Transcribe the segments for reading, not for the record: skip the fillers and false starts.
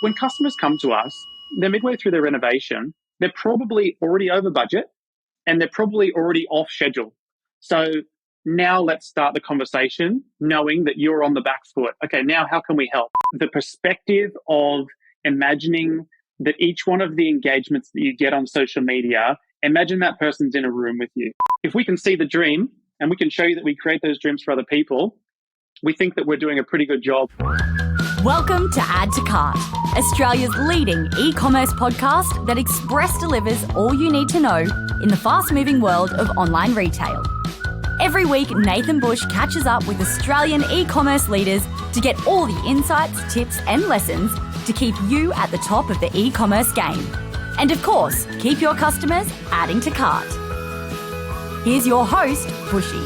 When customers come to us, they're midway through their renovation, they're probably already over budget and they're probably already off schedule. So now let's start the conversation knowing that you're on the back foot. Okay, now how can we help? The perspective of imagining that each one of the engagements that you get on social media, imagine that person's in a room with you. If we can see the dream and we can show you that we create those dreams for other people, we think that we're doing a pretty good job. Welcome to Add to Cart, Australia's leading e-commerce podcast that express delivers all you need to know in the fast-moving world of online retail. Every week, Nathan Bush catches up with Australian e-commerce leaders to get all the insights, tips and lessons to keep you at the top of the e-commerce game. And of course, keep your customers adding to cart. Here's your host, Bushy.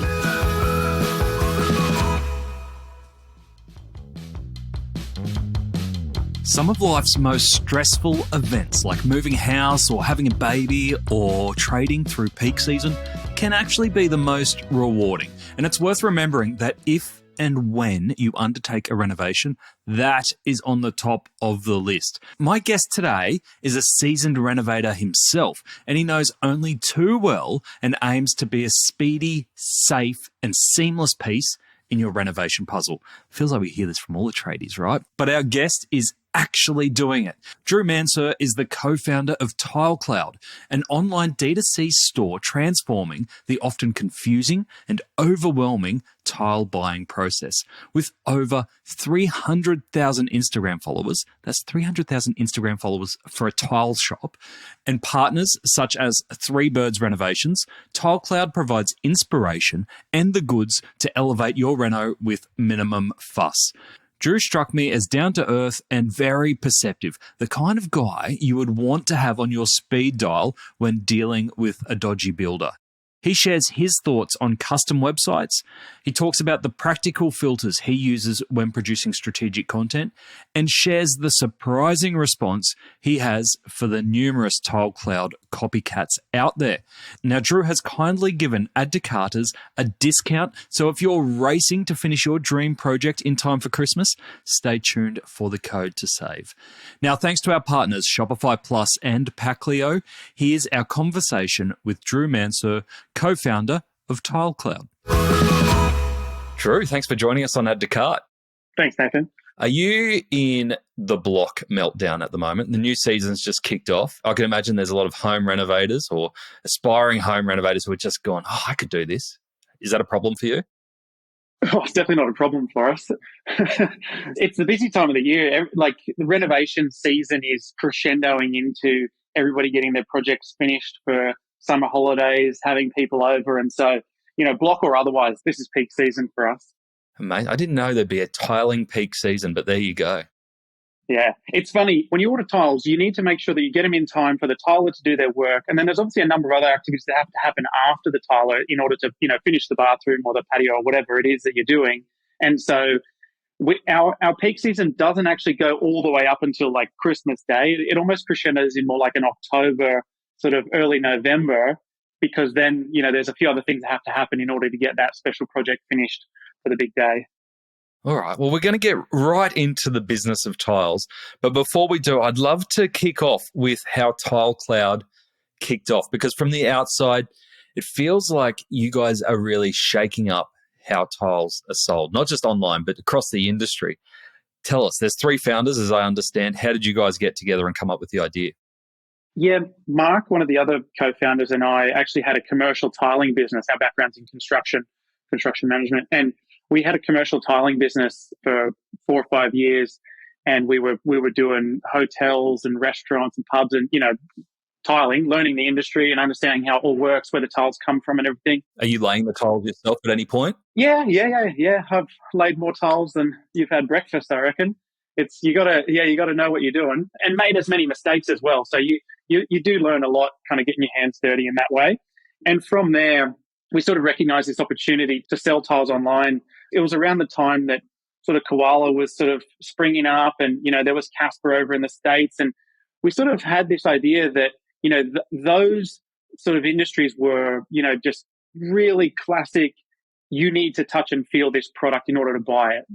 Some of life's most stressful events, like moving house or having a baby or trading through peak season, can actually be the most rewarding. And it's worth remembering that if and when you undertake a renovation, that is on the top of the list. My guest today is a seasoned renovator himself, and he knows only too well and aims to be a speedy, safe, and seamless piece in your renovation puzzle. Feels like we hear this from all the tradies, right? But our guest is actually doing it. Drew Mansur is the co-founder of TileCloud, an online D2C store transforming the often confusing and overwhelming tile buying process. With over 300,000 Instagram followers, that's 300,000 Instagram followers for a tile shop, and partners such as Three Birds Renovations, TileCloud provides inspiration and the goods to elevate your reno with minimum fuss. Drew struck me as down-to-earth and very perceptive, the kind of guy you would want to have on your speed dial when dealing with a dodgy builder. He shares his thoughts on custom websites. He talks about the practical filters he uses when producing strategic content and shares the surprising response he has for the numerous TileCloud copycats out there. Now, Drew has kindly given Add to Carters a discount, so if you're racing to finish your dream project in time for Christmas, stay tuned for the code to save. Now, thanks to our partners, Shopify Plus and Packleo, here's our conversation with Drew Mansur, co-founder of TileCloud. Drew, thanks for joining us on Add to Cart. Thanks, Nathan. Are you in the block meltdown at the moment? The new season's just kicked off. I can imagine there's a lot of home renovators or aspiring home renovators who are just going, oh, I could do this. Is that a problem for you? Oh, it's definitely not a problem for us. It's the busy time of the year. Like, the renovation season is crescendoing into everybody getting their projects finished for summer holidays, having people over. And so, block or otherwise, this is peak season for us. Mate, I didn't know there'd be a tiling peak season, but there you go. Yeah, it's funny. When you order tiles, you need to make sure that you get them in time for the tiler to do their work. And then there's obviously a number of other activities that have to happen after the tiler in order to, finish the bathroom or the patio or whatever it is that you're doing. And so our peak season doesn't actually go all the way up until like Christmas Day. It almost crescendos in more like an October, sort of early November, because then, there's a few other things that have to happen in order to get that special project finished for the big day. All right. Well, we're going to get right into the business of tiles. But before we do, I'd love to kick off with how TileCloud kicked off, because from the outside, it feels like you guys are really shaking up how tiles are sold, not just online, but across the industry. Tell us, there's three founders, as I understand. How did you guys get together and come up with the idea? Yeah, Mark, one of the other co-founders, and I actually had a commercial tiling business. Our background's in construction management. And we had a commercial tiling business for 4 or 5 years. And we were doing hotels and restaurants and pubs and, tiling, learning the industry and understanding how it all works, where the tiles come from and everything. Are you laying the tiles yourself at any point? Yeah. I've laid more tiles than you've had breakfast, I reckon. It's you gotta know what you're doing, and made as many mistakes as well. So you do learn a lot, kind of getting your hands dirty in that way. And from there, we sort of recognized this opportunity to sell tiles online. It was around the time that sort of Koala was sort of springing up, and there was Casper over in the States, and we sort of had this idea that those sort of industries were just really classic. You need to touch and feel this product in order to buy it.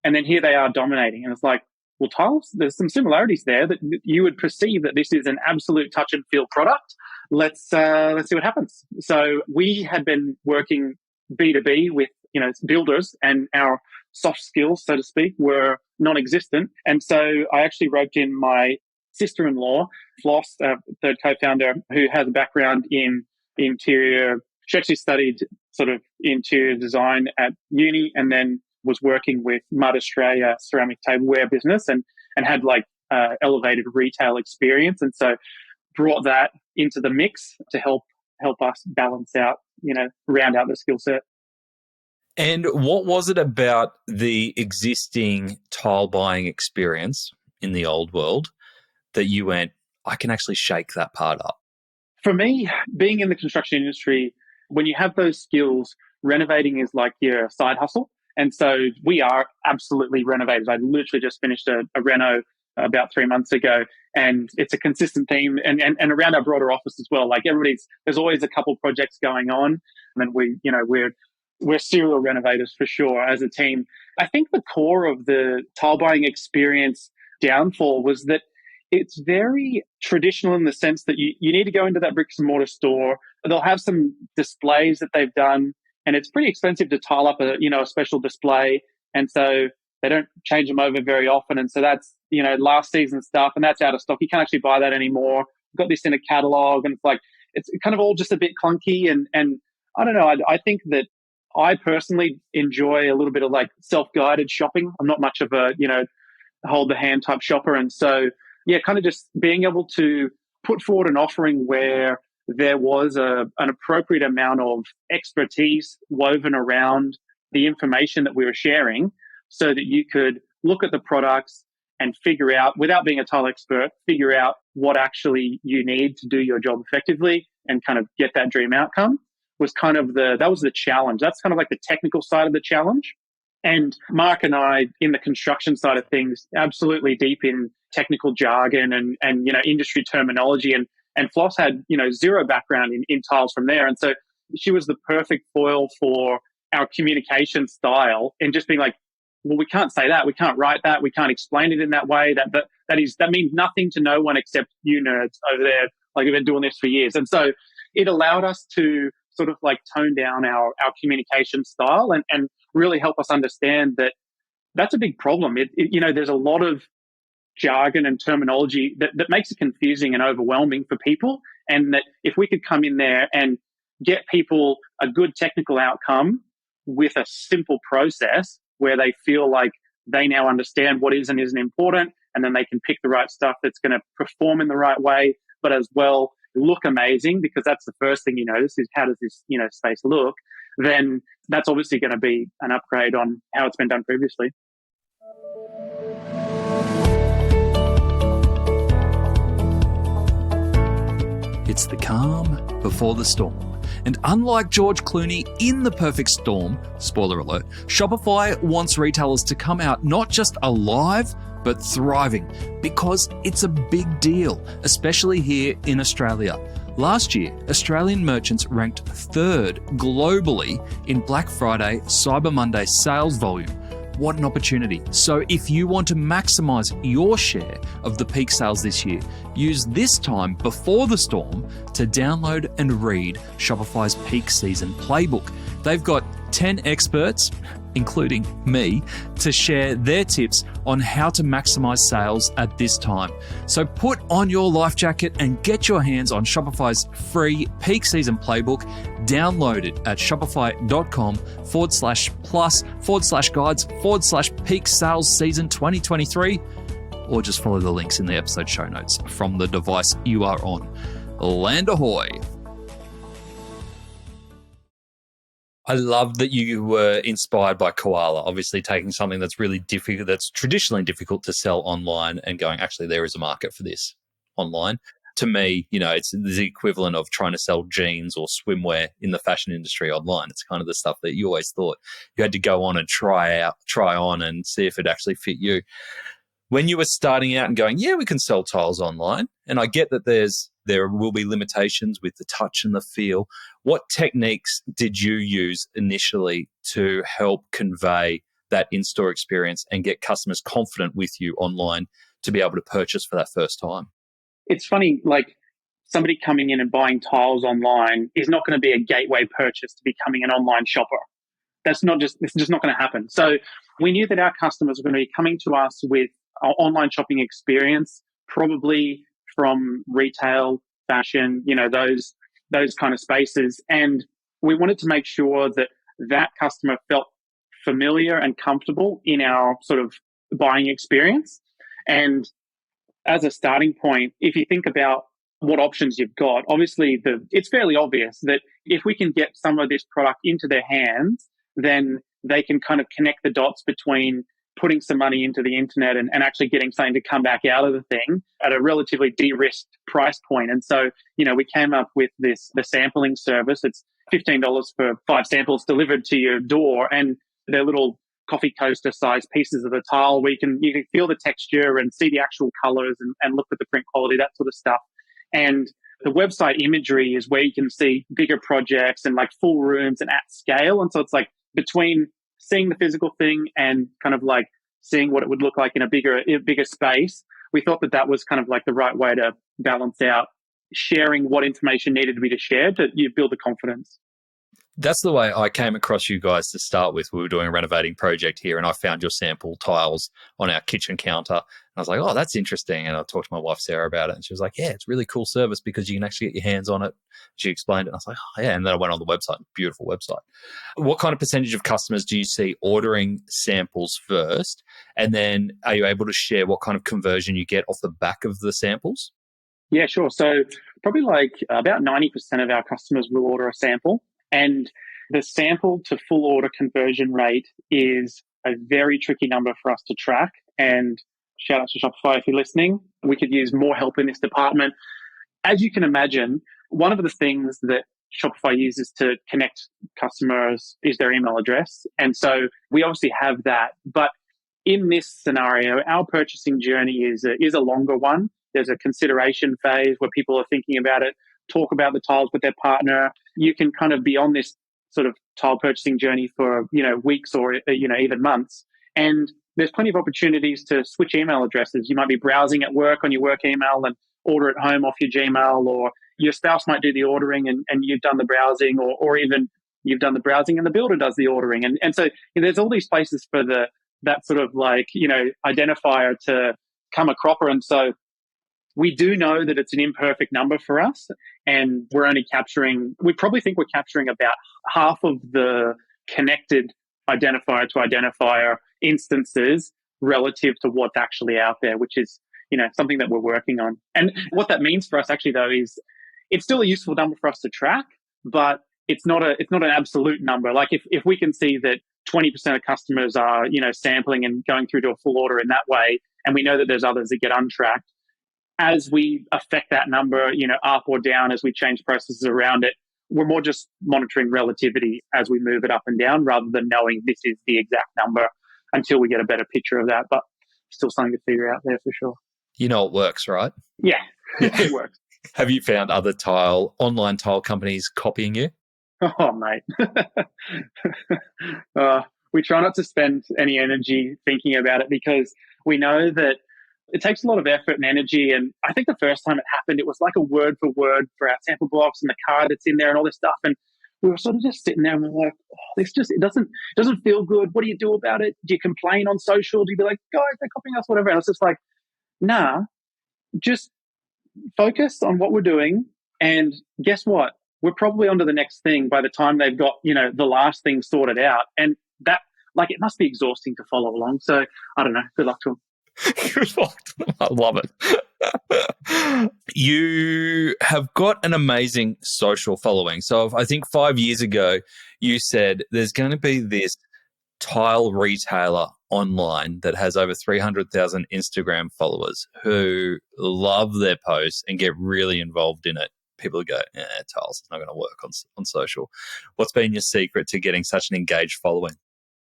And then here they are dominating. And it's like, well, tiles, there's some similarities there that you would perceive that this is an absolute touch and feel product. Let's see what happens. So we had been working B2B with, builders, and our soft skills, so to speak, were non-existent. And so I actually roped in my sister-in-law, Floss, third co-founder, who has a background in interior. She actually studied sort of interior design at uni, and then was working with Mud Australia ceramic tableware business, and had elevated retail experience. And so brought that into the mix to help us balance out, round out the skill set. And what was it about the existing tile buying experience in the old world that you went, I can actually shake that part up? For me, being in the construction industry, when you have those skills, renovating is like your side hustle. And so we are absolutely renovators. I literally just finished a reno about 3 months ago, and it's a consistent theme, and around our broader office as well. Like there's always a couple projects going on, and we're serial renovators for sure as a team. I think the core of the tile buying experience downfall was that it's very traditional in the sense that you need to go into that bricks and mortar store. They'll have some displays that they've done, and it's pretty expensive to tile up a special display. And so they don't change them over very often. And so that's, last season stuff, and that's out of stock. You can't actually buy that anymore. We've got this in a catalog, and it's kind of all just a bit clunky. And I don't know. I think that I personally enjoy a little bit of self-guided shopping. I'm not much of a, hold the hand type shopper. And so, kind of just being able to put forward an offering where there was an appropriate amount of expertise woven around the information that we were sharing, so that you could look at the products and figure out, without being a tile expert, figure out what actually you need to do your job effectively and kind of get that dream outcome, was kind of that was the challenge. That's kind of like the technical side of the challenge. And Mark and I, in the construction side of things, absolutely deep in technical jargon and industry terminology. And Floss had, zero background in tiles from there. And so she was the perfect foil for our communication style, and just being like, well, we can't say that. We can't write that. We can't explain it in that way. That means nothing to no one except you nerds over there. We've been doing this for years. And so it allowed us to sort of tone down our communication style and really help us understand that that's a big problem. There's a lot of jargon and terminology that makes it confusing and overwhelming for people. And that if we could come in there and get people a good technical outcome with a simple process where they feel like they now understand what is and isn't important, and then they can pick the right stuff that's going to perform in the right way, but as well look amazing, because that's the first thing you notice is how does this space look, then that's obviously going to be an upgrade on how it's been done previously. It's the calm before the storm. And unlike George Clooney in The Perfect Storm, spoiler alert, Shopify wants retailers to come out not just alive, but thriving, because it's a big deal, especially here in Australia. Last year, Australian merchants ranked third globally in Black Friday, Cyber Monday sales volume. What an opportunity. So if you want to maximize your share of the peak sales this year, use this time before the storm to download and read Shopify's peak season playbook. They've got 10 experts, including me, to share their tips on how to maximize sales at this time. So put on your life jacket and get your hands on Shopify's free peak season playbook. Download it at shopify.com/plus/guides/peak sales season 2023, or just follow the links in the episode show notes from the device you are on. Land ahoy! I love that you were inspired by Koala, obviously taking something that's really difficult, that's traditionally difficult to sell online, and going, actually, there is a market for this online. To me, it's the equivalent of trying to sell jeans or swimwear in the fashion industry online. It's kind of the stuff that you always thought you had to go on and try on and see if it actually fit you. When you were starting out and going, yeah, we can sell tiles online, and I get that there will be limitations with the touch and the feel. What techniques did you use initially to help convey that in-store experience and get customers confident with you online to be able to purchase for that first time? It's funny, like somebody coming in and buying tiles online is not going to be a gateway purchase to becoming an online shopper. It's just not going to happen. So we knew that our customers were going to be coming to us with our online shopping experience, probably from retail, fashion, those kind of spaces. And we wanted to make sure that that customer felt familiar and comfortable in our sort of buying experience. And as a starting point, if you think about what options you've got, obviously it's fairly obvious that if we can get some of this product into their hands, then they can kind of connect the dots between putting some money into the internet and actually getting something to come back out of the thing at a relatively de-risked price point. And so, we came up with the sampling service. It's $15 for 5 samples delivered to your door, and they're little coffee coaster sized pieces of the tile where you can feel the texture and see the actual colors and look at the print quality, that sort of stuff. And the website imagery is where you can see bigger projects and like full rooms and at scale. And so it's like between seeing the physical thing and kind of like seeing what it would look like in a bigger space, we thought that was kind of like the right way to balance out sharing what information needed to be shared to build the confidence. That's the way I came across you guys to start with. We were doing a renovating project here and I found your sample tiles on our kitchen counter. And I was like, oh, that's interesting. And I talked to my wife, Sarah, about it. And she was like, yeah, it's really cool service because you can actually get your hands on it. She explained it. And I was like, oh, yeah. And then I went on the website, beautiful website. What kind of percentage of customers do you see ordering samples first? And then are you able to share what kind of conversion you get off the back of the samples? Yeah, sure. So probably like about 90% of our customers will order a sample. And the sample to full order conversion rate is a very tricky number for us to track. And shout out to Shopify if you're listening. We could use more help in this department. As you can imagine, one of the things that Shopify uses to connect customers is their email address. And so we obviously have that. But in this scenario, our purchasing journey is a longer one. There's a consideration phase where people are thinking about it, talk about the tiles with their partner. You can kind of be on this sort of tile purchasing journey for, weeks or, even months. And there's plenty of opportunities to switch email addresses. You might be browsing at work on your work email and order at home off your Gmail, or your spouse might do the ordering and you've done the browsing, or even you've done the browsing and the builder does the ordering. And so there's all these places for that sort of like, identifier to come a cropper. And so we do know that it's an imperfect number for us, and we probably think we're capturing about half of the connected identifier to identifier instances relative to what's actually out there, which is, something that we're working on. And what that means for us actually though is it's still a useful number for us to track, but it's not an absolute number. Like if we can see that 20% of customers are, sampling and going through to a full order in that way, and we know that there's others that get untracked, as we affect that number, up or down, as we change processes around it, we're more just monitoring relativity as we move it up and down rather than knowing this is the exact number until we get a better picture of that. But still something to figure out there for sure. It works, right? Yeah, it works. Have you found other online tile companies copying you? Oh, mate. We try not to spend any energy thinking about it because we know that it takes a lot of effort and energy. And I think the first time it happened, it was like a word for word for our sample blocks and the card that's in there and all this stuff. And we were sort of just sitting there and we're like, it doesn't feel good. What do you do about it? Do you complain on social? Do you be like, guys, they're copying us, whatever? And it's just like, nah, just focus on what we're doing. And guess what? We're probably on to the next thing by the time they've got, the last thing sorted out. And that, it must be exhausting to follow along. So I don't know. Good luck to them. I love it. You have got an amazing social following. So I think 5 years ago, you said there's going to be this tile retailer online that has over 300,000 Instagram followers who love their posts and get really involved in it. People go, tiles is not going to work on social. What's been your secret to getting such an engaged following?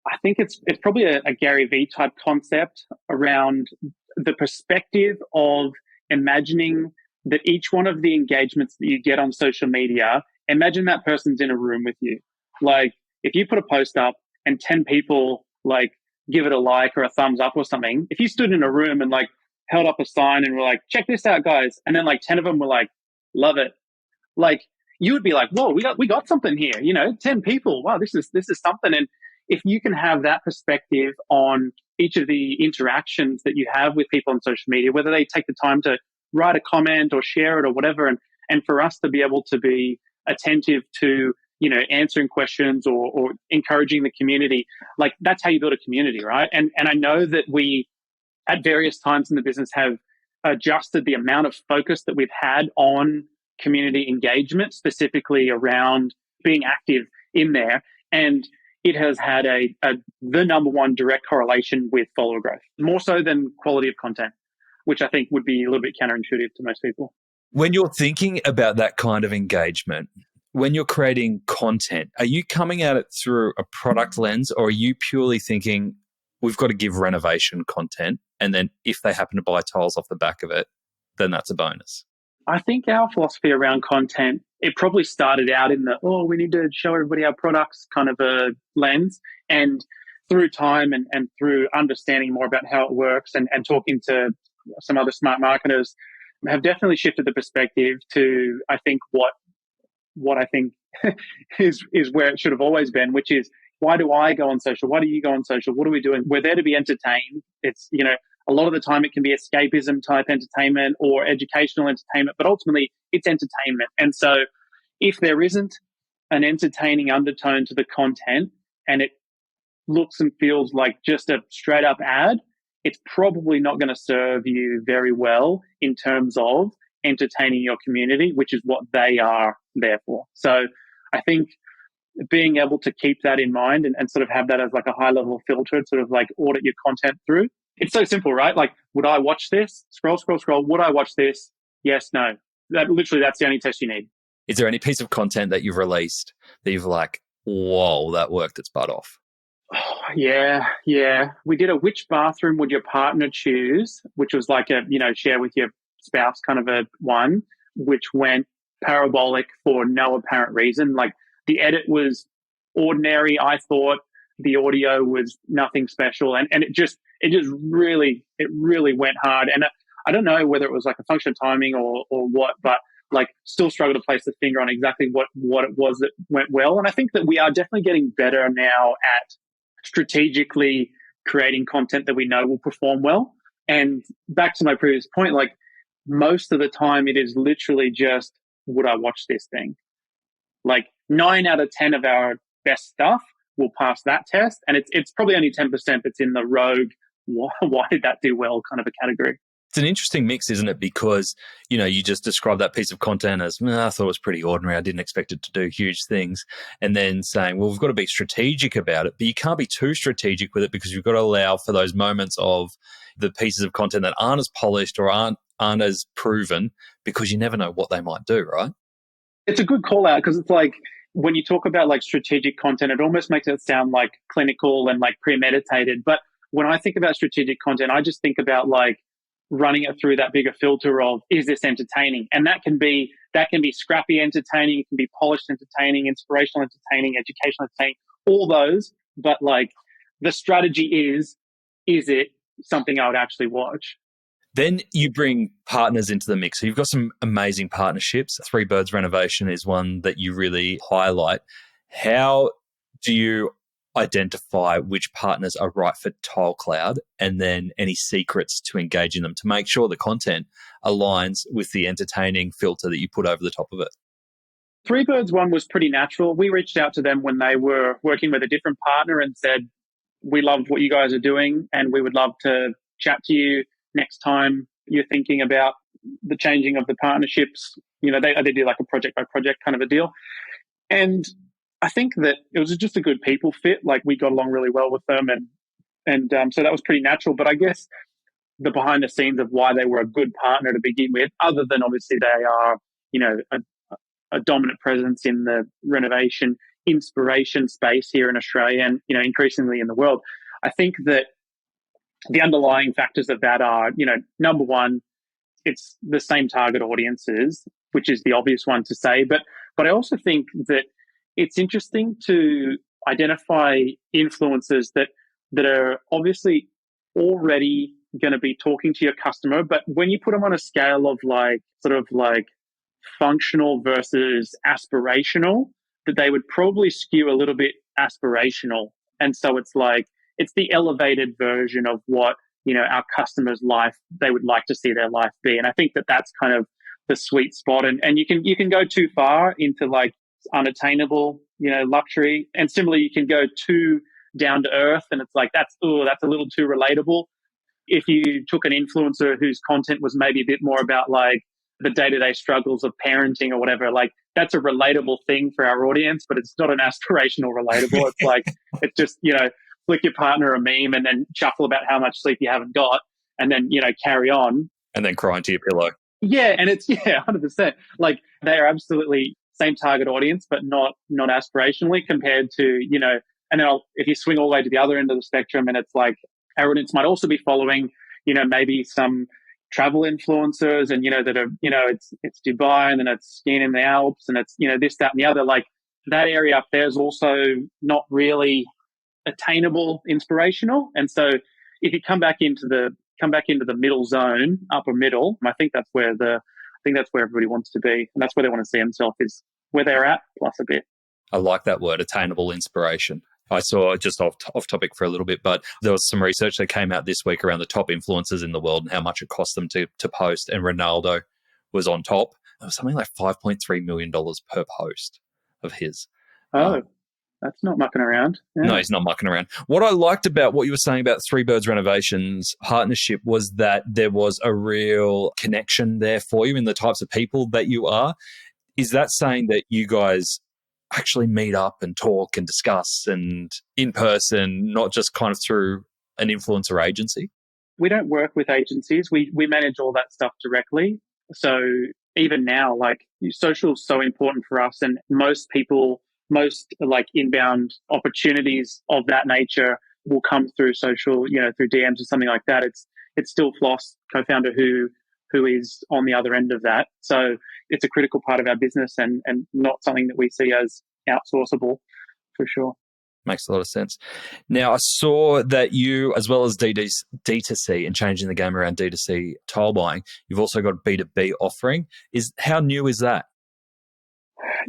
I think it's probably a Gary Vee type concept around the perspective of imagining that each one of the engagements that you get on social media, imagine that person's in a room with you. Like if you put a post up and 10 people give it a like or a thumbs up or something. If you stood in a room and like held up a sign and were like, check this out, guys, and then like 10 of them were like, love it, like you would be like, whoa, we got something here, 10 people, wow, this is something. And if you can have that perspective on each of the interactions that you have with people on social media, whether they take the time to write a comment or share it or whatever, and for us to be able to be attentive to answering questions or encouraging the community, like that's how you build a community, right? And I know that we at various times in the business have adjusted the amount of focus that we've had on community engagement, specifically around being active in there. And it has had the number one direct correlation with follower growth, more so than quality of content, which I think would be a little bit counterintuitive to most people. When you're thinking about that kind of engagement, when you're creating content, are you coming at it through a product lens, or are you purely thinking we've got to give renovation content, and then if they happen to buy tiles off the back of it, then that's a bonus? I think our philosophy around content, it probably started out in we need to show everybody our products kind of a lens. And through time and through understanding more about how it works and talking to some other smart marketers, have definitely shifted the perspective to, I think, what I think is where it should have always been, which is, why do I go on social? Why do you go on social? What are we doing? We're there to be entertained. It's, a lot of the time it can be escapism type entertainment or educational entertainment, but ultimately it's entertainment. And so if there isn't an entertaining undertone to the content and it looks and feels like just a straight up ad, it's probably not going to serve you very well in terms of entertaining your community, which is what they are there for. So I think being able to keep that in mind and sort of have that as like a high level filter, sort of like audit your content through. It's so simple, right? Like, would I watch this? Scroll. Would I watch this? Yes, no. That's the only test you need. Is there any piece of content that you've released that you've like, whoa, that worked its butt off? Oh, yeah. We did a which bathroom would your partner choose, which was like a, share with your spouse kind of a one, which went parabolic for no apparent reason. Like the edit was ordinary, I thought. The audio was nothing special. And it just really went hard. And I don't know whether it was like a function of timing or what, but like still struggle to place the finger on exactly what it was that went well. And I think that we are definitely getting better now at strategically creating content that we know will perform well. And back to my previous point, like most of the time it is literally just, would I watch this thing? Like 9 out of 10 of our best stuff will pass that test. And it's probably only 10% that's in the rogue, why did that do well kind of a category. It's an interesting mix, isn't it? Because, you just described that piece of content as, I thought it was pretty ordinary. I didn't expect it to do huge things. And then saying, well, we've got to be strategic about it, but you can't be too strategic with it because you've got to allow for those moments of the pieces of content that aren't as polished or aren't as proven, because you never know what they might do, right? It's a good call out, because it's like, when you talk about like strategic content, it almost makes it sound like clinical and like premeditated. But when I think about strategic content, I just think about like running it through that bigger filter of, is this entertaining? And that can be scrappy entertaining, it can be polished entertaining, inspirational entertaining, educational entertaining, all those. But like the strategy is it something I would actually watch? Then you bring partners into the mix. So you've got some amazing partnerships. Three Birds Renovation is one that you really highlight. How do you identify which partners are right for TileCloud, and then any secrets to engaging them to make sure the content aligns with the entertaining filter that you put over the top of it? Three Birds one was pretty natural. We reached out to them when they were working with a different partner and said, we love what you guys are doing and we would love to chat to you next time you're thinking about the changing of the partnerships. They do like a project by project kind of a deal. And I think that it was just a good people fit. Like we got along really well with them and so that was pretty natural. But I guess the behind the scenes of why they were a good partner to begin with, other than obviously they are, a dominant presence in the renovation inspiration space here in Australia and, increasingly in the world. I think that the underlying factors of that are, number one, it's the same target audiences, which is the obvious one to say. But I also think that it's interesting to identify influencers that that are obviously already going to be talking to your customer, but when you put them on a scale of like sort of like functional versus aspirational, that they would probably skew a little bit aspirational. And so it's like, it's the elevated version of what, our customers' life, they would like to see their life be. And I think that that's kind of the sweet spot. And you can go too far into like unattainable, luxury. And similarly, you can go too down to earth and it's like, that's a little too relatable. If you took an influencer whose content was maybe a bit more about like the day-to-day struggles of parenting or whatever, like that's a relatable thing for our audience, but it's not an aspirational relatable. It's like, it's just, flick your partner a meme and then chuckle about how much sleep you haven't got and then, carry on. And then cry into your pillow. Yeah. And it's, 100%. Like they are absolutely same target audience, but not aspirationally compared to, and then if you swing all the way to the other end of the spectrum and it's like our audience might also be following, maybe some travel influencers and, that are, it's Dubai and then it's skiing in the Alps and it's, this, that, and the other. Like that area up there is also not really attainable, inspirational. And so if you come back into the middle zone, upper middle, I think that's where everybody wants to be. And that's where they want to see themselves, is where they're at plus a bit. I like that word, attainable inspiration. I saw, just off topic for a little bit, but there was some research that came out this week around the top influencers in the world and how much it cost them to post. And Ronaldo was on top. It was something like $5.3 million per post of his. That's not mucking around. Yeah. No, he's not mucking around. What I liked about what you were saying about Three Birds Renovations partnership was that there was a real connection there for you in the types of people that you are. Is that saying that you guys actually meet up and talk and discuss and in person, not just kind of through an influencer agency? We don't work with agencies. We manage all that stuff directly. So even now, like social is so important for us, and most like inbound opportunities of that nature will come through social, through DMs or something like that. It's still Floss, co-founder, who is on the other end of that. So it's a critical part of our business and not something that we see as outsourceable for sure. Makes a lot of sense. Now, I saw that you, as well as D2C and changing the game around D2C tile buying, you've also got a B2B offering. How new is that?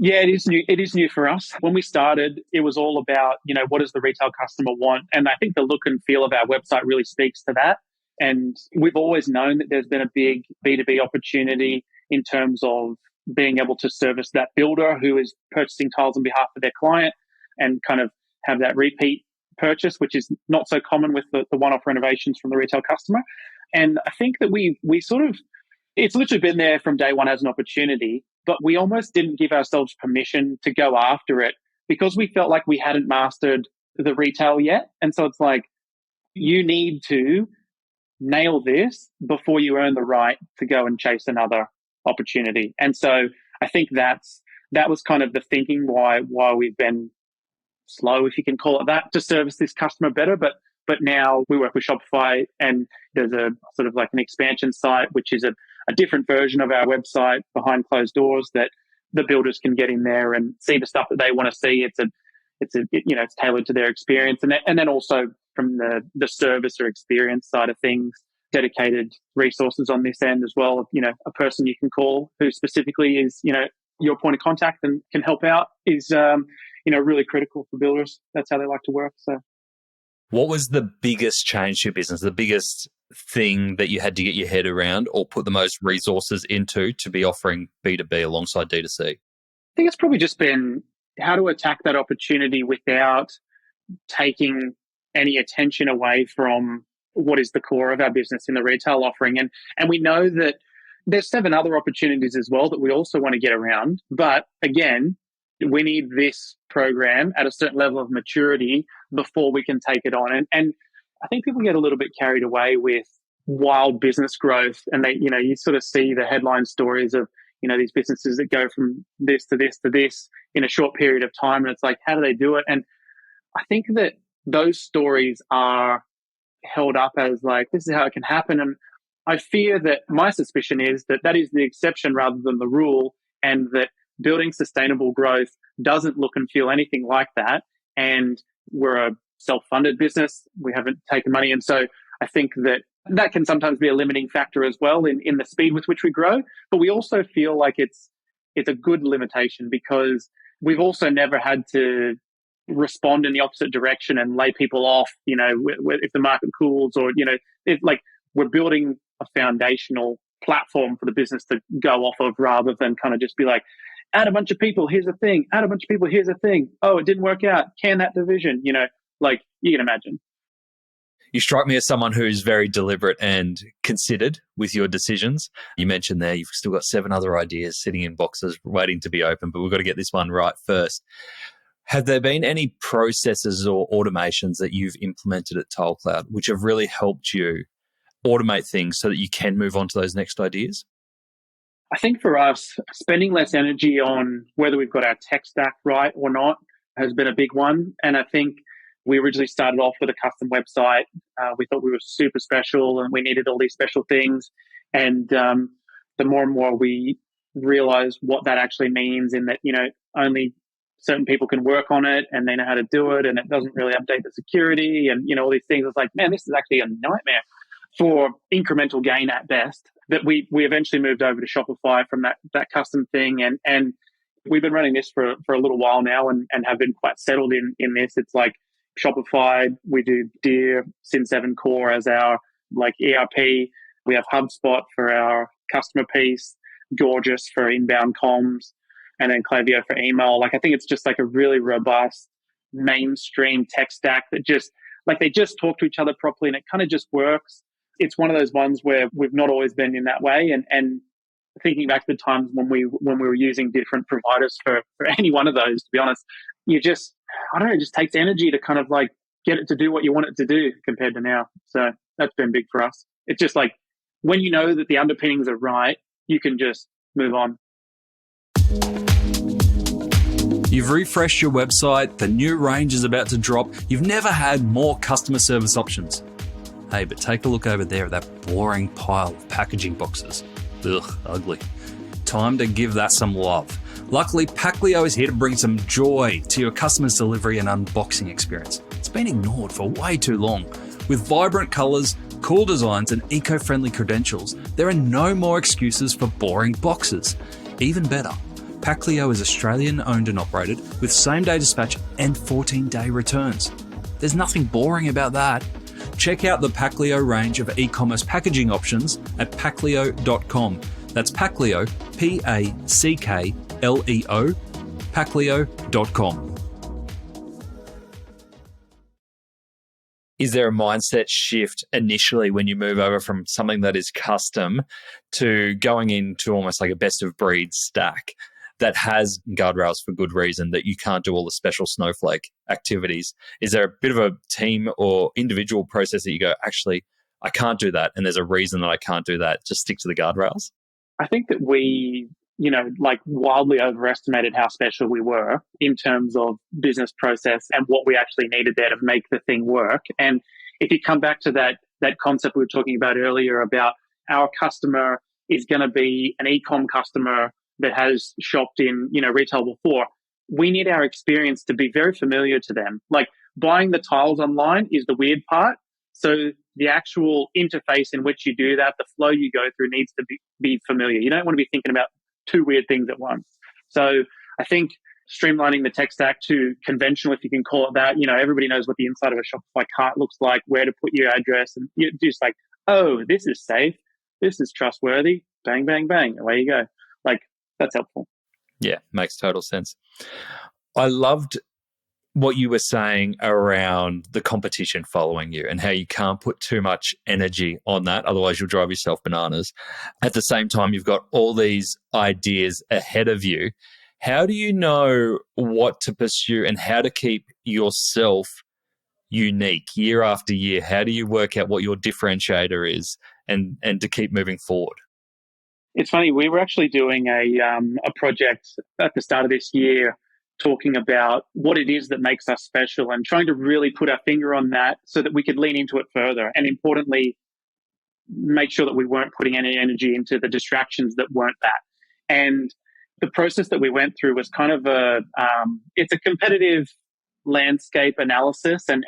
Yeah, it is new. It is new for us. When we started, it was all about, what does the retail customer want? And I think the look and feel of our website really speaks to that. And we've always known that there's been a big B2B opportunity in terms of being able to service that builder who is purchasing tiles on behalf of their client and kind of have that repeat purchase, which is not so common with the one-off renovations from the retail customer. And I think that we sort of, it's literally been there from day one as an opportunity, but we almost didn't give ourselves permission to go after it because we felt like we hadn't mastered the retail yet. And so it's like, you need to nail this before you earn the right to go and chase another opportunity. And so I think that was kind of the thinking why we've been slow, if you can call it that, to service this customer better. But now we work with Shopify, and there's a sort of like an expansion site, which is a different version of our website behind closed doors that the builders can get in there and see the stuff that they want to see. It's tailored to their experience. And then also from the service or experience side of things, dedicated resources on this end as well. A person you can call who specifically is, your point of contact and can help out is, really critical for builders. That's how they like to work. So, what was the biggest change to your business? The biggest thing that you had to get your head around or put the most resources into to be offering B2B alongside D2C? I think it's probably just been how to attack that opportunity without taking any attention away from what is the core of our business in the retail offering. And we know that there's 7 other opportunities as well that we also want to get around. But again, we need this program at a certain level of maturity before we can take it on. And I think people get a little bit carried away with wild business growth, and they, you sort of see the headline stories of, these businesses that go from this to this to this in a short period of time. And it's like, how do they do it? And I think that those stories are held up as like, this is how it can happen. And I fear that my suspicion is that is the exception rather than the rule, and that building sustainable growth doesn't look and feel anything like that. And we're a self-funded business. We haven't taken money. And so I think that can sometimes be a limiting factor as well in the speed with which we grow. But we also feel like it's a good limitation because we've also never had to respond in the opposite direction and lay people off, if the market cools or, we're building a foundational platform for the business to go off of rather than kind of just be like, add a bunch of people, here's a thing, add a bunch of people, here's a thing. Oh, it didn't work out. Can that division, like you can imagine. You strike me as someone who's very deliberate and considered with your decisions. You mentioned there you've still got 7 other ideas sitting in boxes waiting to be open, but we've got to get this one right first. Have there been any processes or automations that you've implemented at TileCloud which have really helped you automate things so that you can move on to those next ideas? I think for us, spending less energy on whether we've got our tech stack right or not has been a big one. And I think we originally started off with a custom website. We thought we were super special and we needed all these special things. And the more and more we realize what that actually means in that, only certain people can work on it and they know how to do it and it doesn't really update the security and, all these things. It's like, man, this is actually a nightmare for incremental gain at best. That we eventually moved over to Shopify from that custom thing. And we've been running this for a little while now and have been quite settled in this. It's like Shopify, we do Deer, Sin7 Core as our ERP. We have HubSpot for our customer piece, Gorgeous for inbound comms, and then Klaviyo for email. I think it's just a really robust mainstream tech stack that just they just talk to each other properly and it kind of just works. It's one of those ones where we've not always been in that way. And thinking back to the times when we were using different providers for any one of those, to be honest, it just takes energy to kind of get it to do what you want it to do compared to now. So that's been big for us. It's just when you know that the underpinnings are right, you can just move on. You've refreshed your website, the new range is about to drop, you've never had more customer service options. Hey, but take a look over there at that boring pile of packaging boxes. Ugh, ugly. Time to give that some love. Luckily, Packleo is here to bring some joy to your customer's delivery and unboxing experience. It's been ignored for way too long. With vibrant colours, cool designs and eco-friendly credentials, there are no more excuses for boring boxes. Even better, Packleo is Australian owned and operated with same-day dispatch and 14-day returns. There's nothing boring about that. Check out the Packleo range of e-commerce packaging options at packleo.com. That's Packleo, Packleo, packleo.com. Is there a mindset shift initially when you move over from something that is custom to going into almost like a best of breed stack that has guardrails for good reason, that you can't do all the special snowflake activities? Is there a bit of a team or individual process that you go, actually, I can't do that, and there's a reason that I can't do that, just stick to the guardrails? I think that we, wildly overestimated how special we were in terms of business process and what we actually needed there to make the thing work. And if you come back to that concept we were talking about earlier about our customer is going to be an e-com customer that has shopped in, retail before, we need our experience to be very familiar to them. Buying the tiles online is the weird part. So the actual interface in which you do that, the flow you go through needs to be familiar. You don't want to be thinking about two weird things at once. So I think streamlining the tech stack to conventional, if you can call it that, everybody knows what the inside of a Shopify cart looks like, where to put your address, and you're just oh, this is safe, this is trustworthy, bang, bang, bang, away you go. That's helpful. Yeah, makes total sense. I loved what you were saying around the competition following you and how you can't put too much energy on that, otherwise you'll drive yourself bananas. At the same time, you've got all these ideas ahead of you. How do you know what to pursue and how to keep yourself unique year after year? How do you work out what your differentiator is and to keep moving forward? It's funny, we were actually doing a project at the start of this year talking about what it is that makes us special and trying to really put our finger on that so that we could lean into it further. And importantly, make sure that we weren't putting any energy into the distractions that weren't that. And the process that we went through was kind of it's a competitive landscape analysis and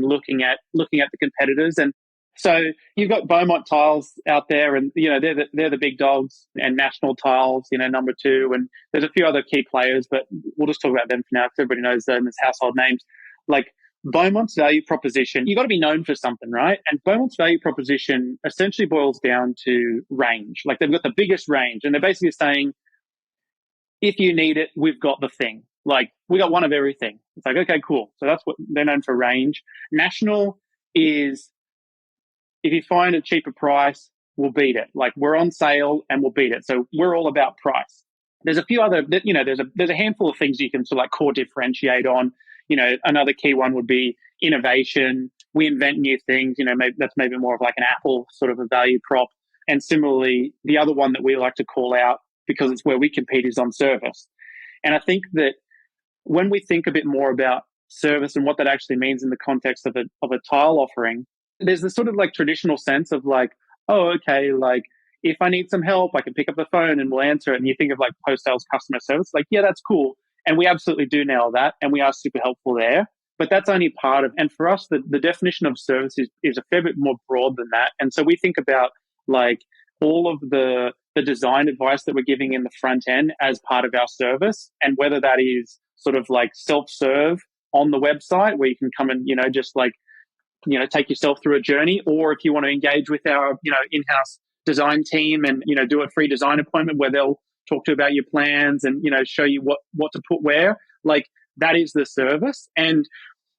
looking at the competitors. And so you've got Beaumont Tiles out there, and they're the big dogs, and National Tiles, number two, and there's a few other key players, but we'll just talk about them for now because everybody knows them as household names. Like Beaumont's value proposition, you got to be known for something, right? And Beaumont's value proposition essentially boils down to range. Like they've got the biggest range, and they're basically saying, if you need it, we've got the thing. Like we got one of everything. It's like, okay, cool. So that's what they're known for, range. National is, if you find a cheaper price, we'll beat it. Like we're on sale and we'll beat it. So we're all about price. There's a few other, there's a handful of things you can sort of like core differentiate on. Another key one would be innovation. We invent new things. That's maybe more of like an Apple sort of a value prop. And similarly, the other one that we like to call out, because it's where we compete, is on service. And I think that when we think a bit more about service and what that actually means in the context of a tile offering, there's this sort of like traditional sense of like, oh, okay, like if I need some help, I can pick up the phone and we'll answer it. And you think of like post-sales customer service, like, yeah, that's cool. And we absolutely do nail that. And we are super helpful there. But that's only part of, and for us, the definition of service is a fair bit more broad than that. And so we think about like all of the design advice that we're giving in the front end as part of our service, and whether that is sort of like self-serve on the website where you can come and, just like, take yourself through a journey, or if you want to engage with our, in-house design team and, do a free design appointment where they'll talk to you about your plans and, show you what to put where, like that is the service. And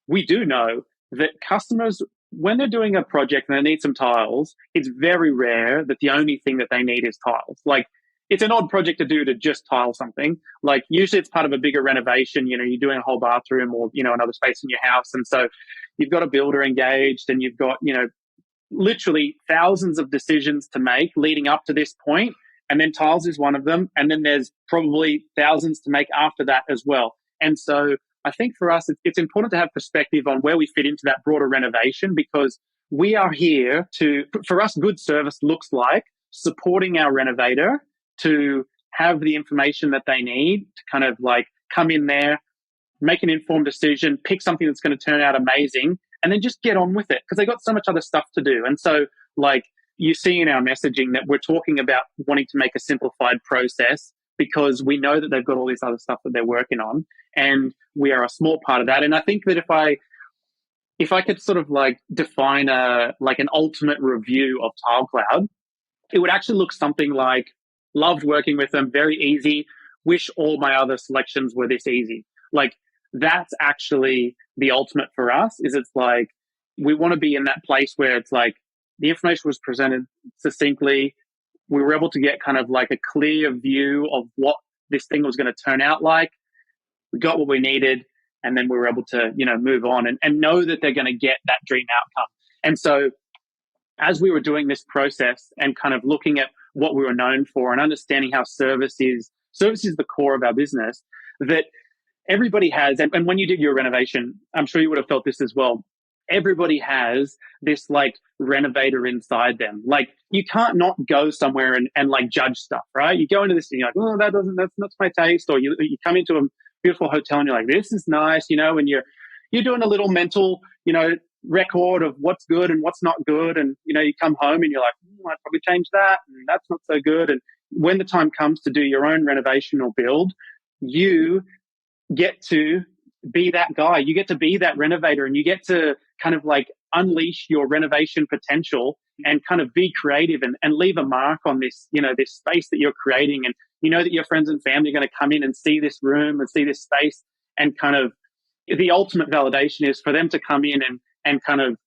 we do know that customers, when they're doing a project and they need some tiles, it's very rare that the only thing that they need is tiles. Like it's an odd project to do to just tile something. Like usually it's part of a bigger renovation, you're doing a whole bathroom or, another space in your house. And so you've got a builder engaged and you've got, literally thousands of decisions to make leading up to this point. And then tiles is one of them. And then there's probably thousands to make after that as well. And so I think for us, it's important to have perspective on where we fit into that broader renovation, because we are here for us, good service looks like supporting our renovator to have the information that they need to kind of like come in there, make an informed decision, pick something that's going to turn out amazing, and then just get on with it because they got so much other stuff to do. And so like you see in our messaging that we're talking about wanting to make a simplified process because we know that they've got all this other stuff that they're working on, and we are a small part of that. And I think that if I could sort of like define an ultimate review of TileCloud, it would actually look something like, loved working with them, very easy, wish all my other selections were this easy. Like that's actually the ultimate for us. Is it's like we want to be in that place where it's like the information was presented succinctly. We were able to get kind of like a clear view of what this thing was going to turn out like. We got what we needed, and then we were able to, move on and know that they're going to get that dream outcome. And so as we were doing this process and kind of looking at what we were known for and understanding how service is the core of our business, that everybody has, and when you did your renovation, I'm sure you would have felt this as well. Everybody has this like renovator inside them. Like you can't not go somewhere and like judge stuff, right? You go into this and you're like, oh, that's not my taste. Or you come into a beautiful hotel and you're like, this is nice, and you're doing a little mental, record of what's good and what's not good. And, you come home and you're like, I'd probably change that. And that's not so good. And when the time comes to do your own renovation or build, you get to be that guy. You get to be that renovator, and you get to kind of like unleash your renovation potential and kind of be creative and leave a mark on this, this space that you're creating. And that your friends and family are going to come in and see this room and see this space, and kind of the ultimate validation is for them to come in and kind of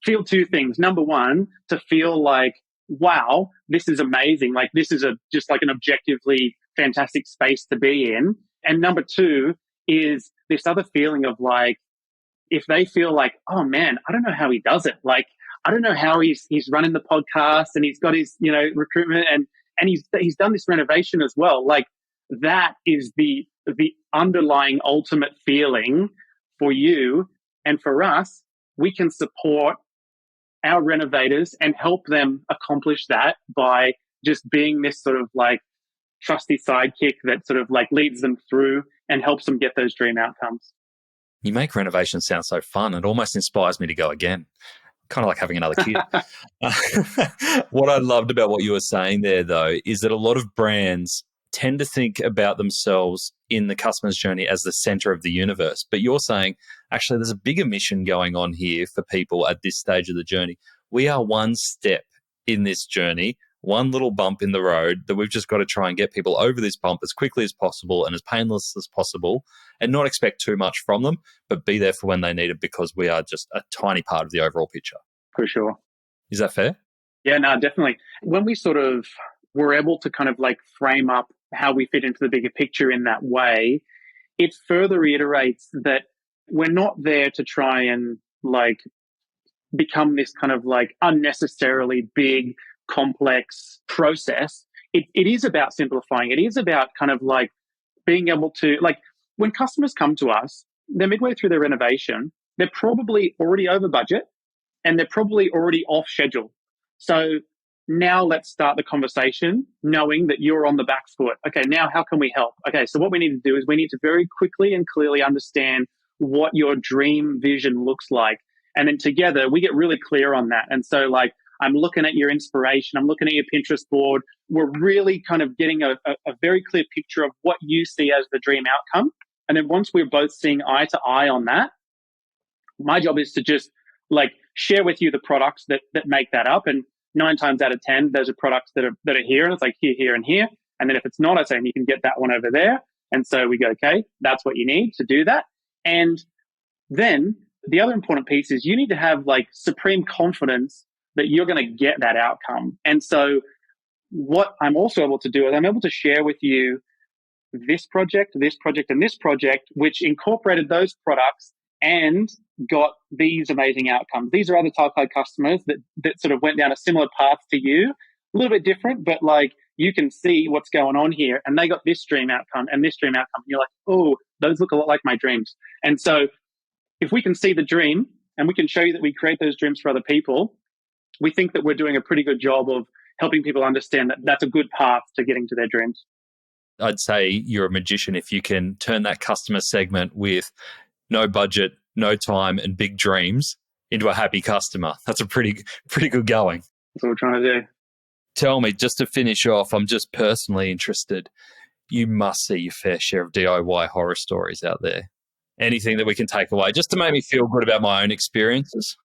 feel two things. Number one, to feel like, wow, this is amazing. Like this is just like an objectively fantastic space to be in. And number two is this other feeling of like, if they feel like, oh man, I don't know how he does it. Like, I don't know how he's running the podcast and he's got his, recruitment and he's done this renovation as well. Like that is the underlying ultimate feeling for you. And for us, we can support our renovators and help them accomplish that by just being this sort of like trusty sidekick that sort of like leads them through and helps them get those dream outcomes. You make renovations sound so fun. It almost inspires me to go again. Kind of like having another kid. What I loved about what you were saying there, though, is that a lot of brands tend to think about themselves in the customer's journey as the center of the universe. But you're saying, actually, there's a bigger mission going on here for people at this stage of the journey. We are one step in this journey, one little bump in the road that we've just got to try and get people over this bump as quickly as possible and as painless as possible, and not expect too much from them, but be there for when they need it, because we are just a tiny part of the overall picture. For sure. Is that fair? Yeah, no, definitely. When we sort of were able to kind of like frame up how we fit into the bigger picture in that way, it further reiterates that we're not there to try and like become this kind of like unnecessarily big, complex process. It is about simplifying. It is about kind of like being able to, like, when customers come to us, they're midway through their renovation, they're probably already over budget and they're probably already off schedule. So now let's start the conversation knowing that you're on the back foot. Okay, now how can we help? Okay, so what we need to do is we need to very quickly and clearly understand what your dream vision looks like. And then together we get really clear on that. And so like, I'm looking at your inspiration, I'm looking at your Pinterest board. We're really kind of getting a very clear picture of what you see as the dream outcome. And then once we're both seeing eye to eye on that, my job is to just like share with you the products that make that up. And 9 times out of 10, those are products that are here, and it's like here, and here. And then if it's not, I say, you can get that one over there. And so we go, okay, that's what you need to do that. And then the other important piece is you need to have like supreme confidence that you're going to get that outcome. And so what I'm also able to do is I'm able to share with you this project, and this project, which incorporated those products and got these amazing outcomes. These are other TileCloud customers that sort of went down a similar path to you, a little bit different, but like you can see what's going on here. And they got this dream outcome and this dream outcome. And you're like, oh, those look a lot like my dreams. And so if we can see the dream and we can show you that we create those dreams for other people, we think that we're doing a pretty good job of helping people understand that that's a good path to getting to their dreams. I'd say you're a magician if you can turn that customer segment with no budget, no time, and big dreams into a happy customer. That's a pretty good going. That's what we're trying to do. Tell me, just to finish off, I'm just personally interested. You must see your fair share of DIY horror stories out there. Anything that we can take away just to make me feel good about my own experiences?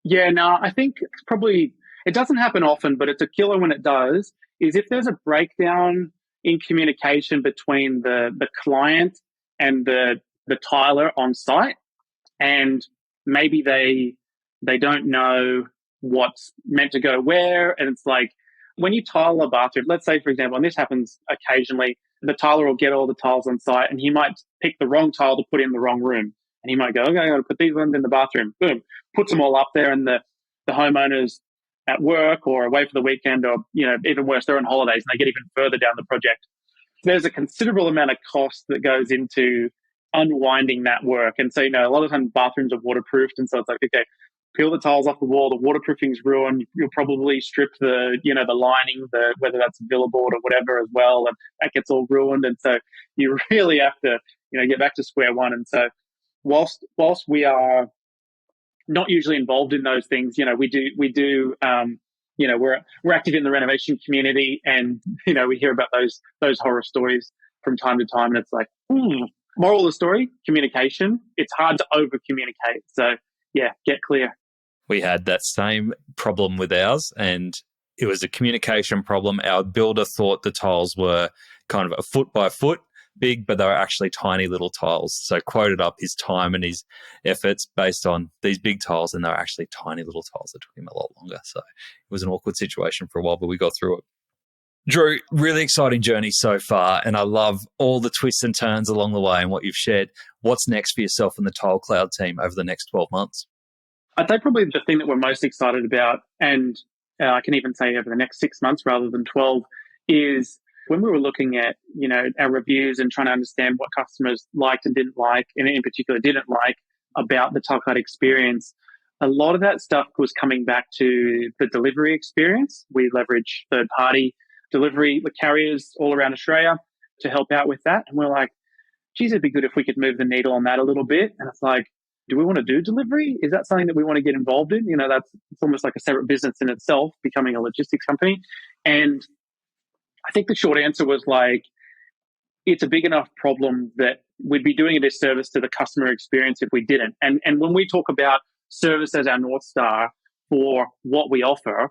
Yeah, no, I think it's probably, it doesn't happen often, but it's a killer when it does, is if there's a breakdown in communication between the client and the tiler on site, and maybe they don't know what's meant to go where. And it's like when you tile a bathroom, let's say, for example, and this happens occasionally, the tiler will get all the tiles on site and he might pick the wrong tile to put in the wrong room. And he might go, okay, I'm going to put these ones in the bathroom. Boom, puts them all up there, and the homeowner's at work or away for the weekend, or, you know, even worse, they're on holidays and they get even further down the project. There's a considerable amount of cost that goes into unwinding that work. And so, you know, a lot of times bathrooms are waterproofed. And so it's like, okay, peel the tiles off the wall, the waterproofing's ruined. You'll probably strip the lining, whether that's billboard or whatever as well. And that gets all ruined. And so you really have to, get back to square one. And so whilst we are not usually involved in those things, we do, we're active in the renovation community, and, we hear about those horror stories from time to time. And it's like, moral of the story, communication. It's hard to over communicate. So yeah, get clear. We had that same problem with ours, and it was a communication problem. Our builder thought the tiles were kind of a foot by foot big, but they were actually tiny little tiles. So quoted up his time and his efforts based on these big tiles, and they were actually tiny little tiles that took him a lot longer. So it was an awkward situation for a while, but we got through it. Drew, really exciting journey so far, and I love all the twists and turns along the way and what you've shared. What's next for yourself and the TileCloud team over the next 12 months? I'd say probably the thing that we're most excited about, and I can even say over the next 6 months rather than 12, is when we were looking at, our reviews and trying to understand what customers liked and didn't like, and in particular didn't like about the TileCloud experience. A lot of that stuff was coming back to the delivery experience. We leverage third-party delivery carriers all around Australia to help out with that. And we're like, geez, it'd be good if we could move the needle on that a little bit. And it's like, do we want to do delivery? Is that something that we want to get involved in? It's almost like a separate business in itself, becoming a logistics company. And I think the short answer was like, it's a big enough problem that we'd be doing a disservice to the customer experience if we didn't. And when we talk about service as our North Star for what we offer,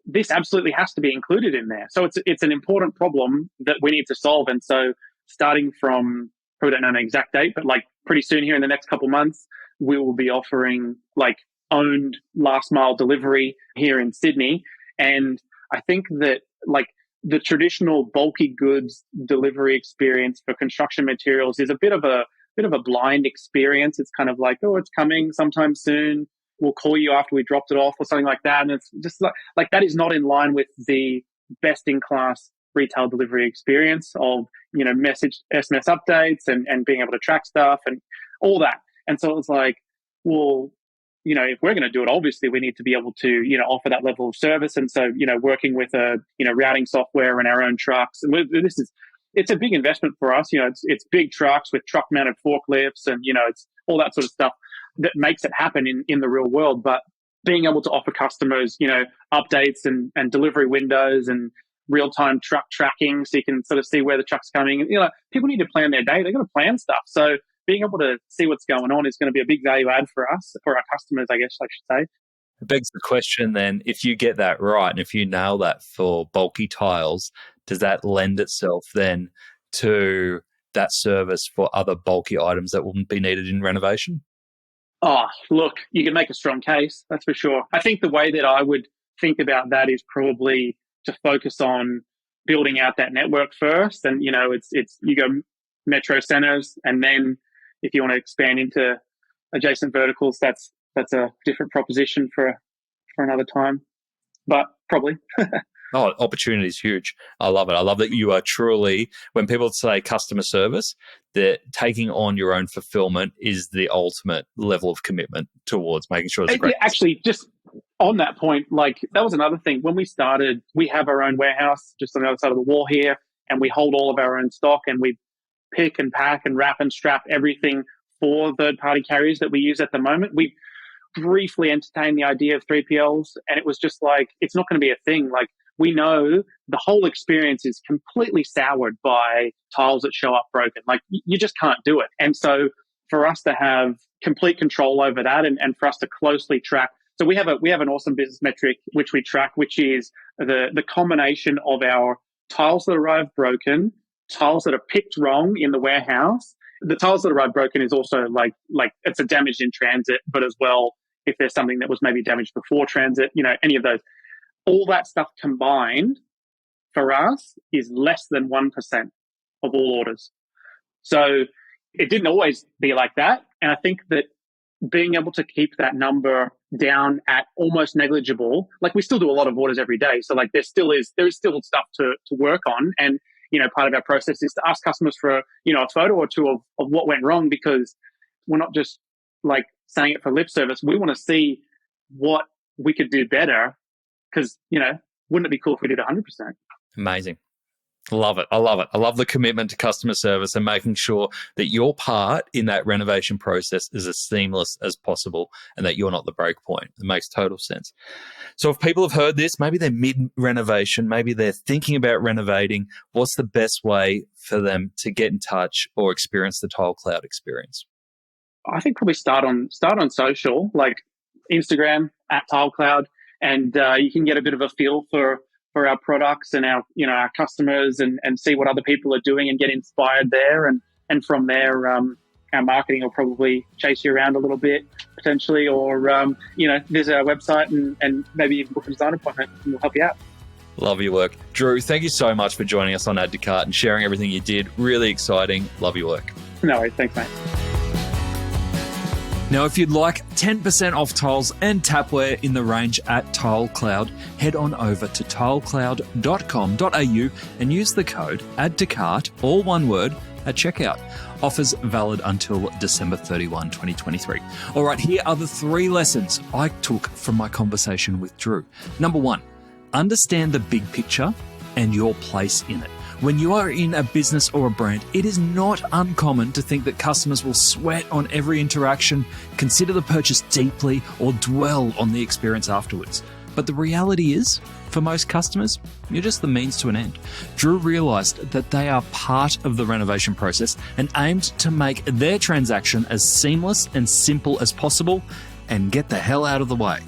this absolutely has to be included in there. So it's an important problem that we need to solve. And so starting from, probably don't know an exact date, but like pretty soon here in the next couple of months, we will be offering like owned last mile delivery here in Sydney. And I think that like the traditional bulky goods delivery experience for construction materials is a bit of a blind experience. It's kind of like, oh, it's coming sometime soon. We'll call you after we dropped it off or something like that. And it's just like that is not in line with the best in class retail delivery experience of, message SMS updates and being able to track stuff and all that. And so it was like, well, if we're going to do it, obviously we need to be able to, offer that level of service. And so, working with a, routing software and our own trucks. And it's a big investment for us. It's big trucks with truck mounted forklifts and, it's all that sort of stuff that makes it happen in the real world. But being able to offer customers, updates and delivery windows and real-time truck tracking so you can sort of see where the truck's coming. People need to plan their day. They've got to plan stuff. So being able to see what's going on is going to be a big value add for us, for our customers, I guess I should say. It begs the question then, if you get that right and if you nail that for bulky tiles, does that lend itself then to that service for other bulky items that wouldn't be needed in renovation? Oh, look, you can make a strong case, that's for sure. I think the way that I would think about that is probably to focus on building out that network first. And, it's you go metro centers, and then if you want to expand into adjacent verticals, that's a different proposition for another time, but probably. Oh, opportunity is huge. I love it. I love that you are truly, when people say customer service, that taking on your own fulfillment is the ultimate level of commitment towards making sure it's great. Actually, just on that point, like that was another thing. When we started, we have our own warehouse just on the other side of the wall here, and we hold all of our own stock, and we pick and pack and wrap and strap everything for third-party carriers that we use at the moment. We briefly entertained the idea of 3PLs, and it was just like, it's not going to be a thing. Like, we know the whole experience is completely soured by tiles that show up broken. Like, you just can't do it. And so for us to have complete control over that and for us to closely track. So we have an awesome business metric which we track, which is the combination of our tiles that arrive broken, tiles that are picked wrong in the warehouse. The tiles that arrive broken is also like it's a damage in transit, but as well, if there's something that was maybe damaged before transit, any of those. All that stuff combined for us is less than 1% of all orders. So it didn't always be like that. And I think that being able to keep that number down at almost negligible, like we still do a lot of orders every day. So like there is still stuff to work on. And, part of our process is to ask customers for, a photo or two of what went wrong, because we're not just like saying it for lip service. We want to see what we could do better, because, wouldn't it be cool if we did 100%? Amazing. Love it. I love it. I love the commitment to customer service and making sure that your part in that renovation process is as seamless as possible and that you're not the break point. It makes total sense. So if people have heard this, maybe they're mid-renovation, maybe they're thinking about renovating, what's the best way for them to get in touch or experience the TileCloud experience? I think probably start on social, like Instagram @TileCloud, and you can get a bit of a feel for our products and our customers and see what other people are doing and get inspired there. And from there, our marketing will probably chase you around a little bit potentially, or, visit our website and maybe even book a design appointment and we'll help you out. Love your work. Drew, thank you so much for joining us on Add to Cart and sharing everything you did. Really exciting. Love your work. No worries. Thanks, mate. Now, if you'd like 10% off tiles and tapware in the range at TileCloud, head on over to tilecloud.com.au and use the code ADDTOCART, all one word, at checkout. Offers valid until December 31, 2023. All right, here are the 3 lessons I took from my conversation with Drew. Number 1, understand the big picture and your place in it. When you are in a business or a brand, it is not uncommon to think that customers will sweat on every interaction, consider the purchase deeply, or dwell on the experience afterwards. But the reality is, for most customers, you're just the means to an end. Drew realised that they are part of the renovation process and aimed to make their transaction as seamless and simple as possible and get the hell out of the way.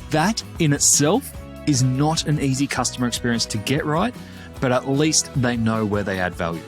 That in itself is not an easy customer experience to get right, but at least they know where they add value.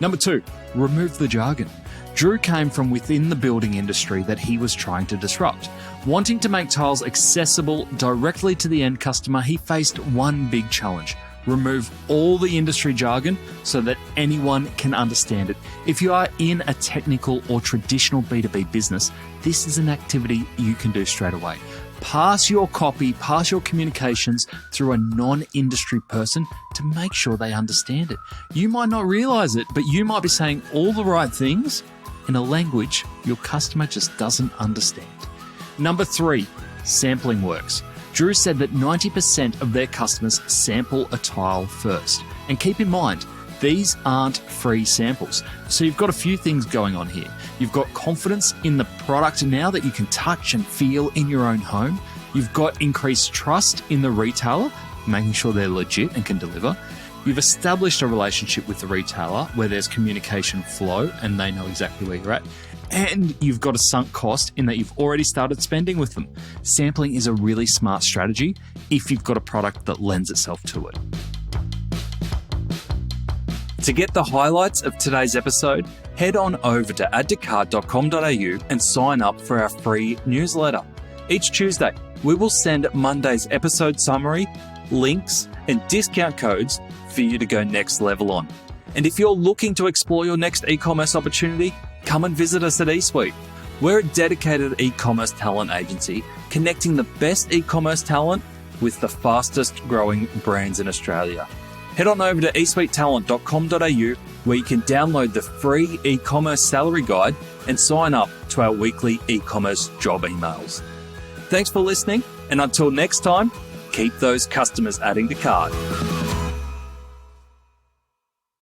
Number 2, remove the jargon. Drew came from within the building industry that he was trying to disrupt. Wanting to make tiles accessible directly to the end customer, he faced one big challenge: remove all the industry jargon so that anyone can understand it. If you are in a technical or traditional B2B business, this is an activity you can do straight away. Pass your copy, pass your communications through a non-industry person to make sure they understand it. You might not realize it, but you might be saying all the right things in a language your customer just doesn't understand. Number 3, sampling works. Drew said that 90% of their customers sample a tile first. And keep in mind, these aren't free samples. So you've got a few things going on here. You've got confidence in the product now that you can touch and feel in your own home. You've got increased trust in the retailer, making sure they're legit and can deliver. You've established a relationship with the retailer where there's communication flow and they know exactly where you're at. And you've got a sunk cost in that you've already started spending with them. Sampling is a really smart strategy if you've got a product that lends itself to it. To get the highlights of today's episode, head on over to addtocart.com.au and sign up for our free newsletter. Each Tuesday, we will send Monday's episode summary, links, and discount codes for you to go next level on. And if you're looking to explore your next e-commerce opportunity, come and visit us at eSuite. We're a dedicated e-commerce talent agency connecting the best e-commerce talent with the fastest growing brands in Australia. Head on over to eSuiteTalent.com.au where you can download the free e-commerce salary guide and sign up to our weekly e-commerce job emails. Thanks for listening, and until next time, keep those customers adding to cart.